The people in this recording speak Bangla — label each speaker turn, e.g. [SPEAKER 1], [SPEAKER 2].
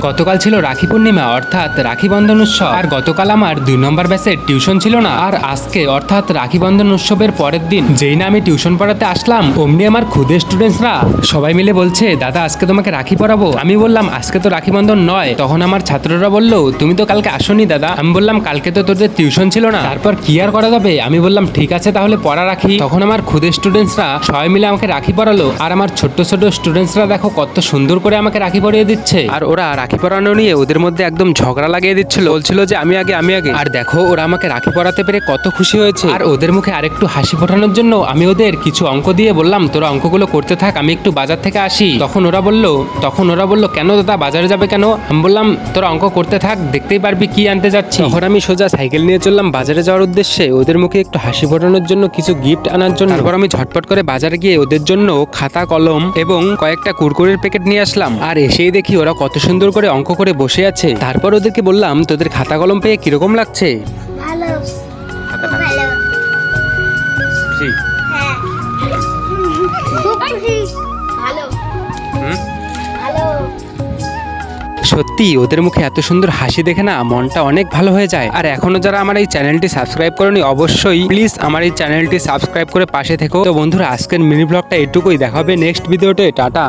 [SPEAKER 1] গতকাল ছিল রাখি পূর্ণিমা অর্থাৎ রাখি বন্ধন উৎসব। আর গতকাল আমার 2 নম্বর ব্যাচের টিউশন ছিল না। আর আজকে অর্থাৎ রাখি বন্ধন উৎসবের পরের দিন যেই না আমি টিউশন পড়াতে আসলাম, অমনি আমার খুদে স্টুডেন্টসরা সবাই মিলে বলছে, দাদা আজকে তোমাকে রাখি পরাবো। আমি বললাম আজকে তো রাখি বন্ধন নয়। তখন আমার ছাত্ররা বলল, তুমি তো কালকে আসোনি দাদা। আমি বললাম কালকে তো তোদের টিউশন ছিল না, তারপর কি আর করা যাবে। আমি বললাম ঠিক আছে তাহলে পড়া রাখি। তখন আমার খুদে স্টুডেন্টসরা সবাই মিলে আমাকে রাখি পরালো। আর আমার ছোট্ট ছোট স্টুডেন্টসরা দেখো কত সুন্দর করে আমাকে রাখি পরিয়ে দিচ্ছে। আর ওরা রাখি পরানো নিয়ে ওদের মধ্যে একদম ঝগড়া লাগিয়ে দিচ্ছিল, বলছিল যে আমি আগে। আর দেখো ওরা আমাকে রাখি পরাতে পেরে কত খুশি হয়েছে। আর ওদের মুখে আরেকটু হাসি ফোটানোর জন্য আমি ওদের কিছু অঙ্ক দিয়ে বললাম, তোরা অঙ্কগুলো করতে থাক, আমি একটু বাজার থেকে আসি। তখন ওরা বলল কেন দাদা বাজারে যাবে কেন? আমি বললাম তোরা অঙ্ক করতে থাক, দেখতেই পারবি কি আনতে যাচ্ছি। তখন আমি সোজা সাইকেল নিয়ে চললাম বাজারে যাওয়ার উদ্দেশ্যে, ওদের মুখে একটু হাসি ফোটানোর জন্য, কিছু গিফট আনার জন্য। তারপর আমি ঝটপট করে বাজারে গিয়ে ওদের জন্য খাতা কলম এবং কয়েকটা কুরকুরের প্যাকেট নিয়ে আসলাম। আর এসেই দেখি ওরা কত সুন্দর করে অঙ্ক করে বসে আছে। তারপর ওদেরকে বললাম, তোদের খাতা কলম পেয়ে কিরকম লাগছে?
[SPEAKER 2] ভালো।
[SPEAKER 1] খাতাটা
[SPEAKER 2] ভালো।
[SPEAKER 1] খুশি?
[SPEAKER 2] হ্যাঁ। খুব খুশি। ভালো। ভালো।
[SPEAKER 1] সত্যি ওদের মুখে এত সুন্দর হাসি দেখে না মনটা অনেক ভালো হয়ে যায়। আর এখনো যারা আমার এই চ্যানেলটি সাবস্ক্রাইব করেনি, অবশ্যই প্লিজ আমার এই চ্যানেলটি সাবস্ক্রাইব করে পাশে থেকো। তো বন্ধুরা আজকের মিনি ব্লগটা এটুকুই, দেখা হবে নেক্সট ভিডিওতে। টাটা।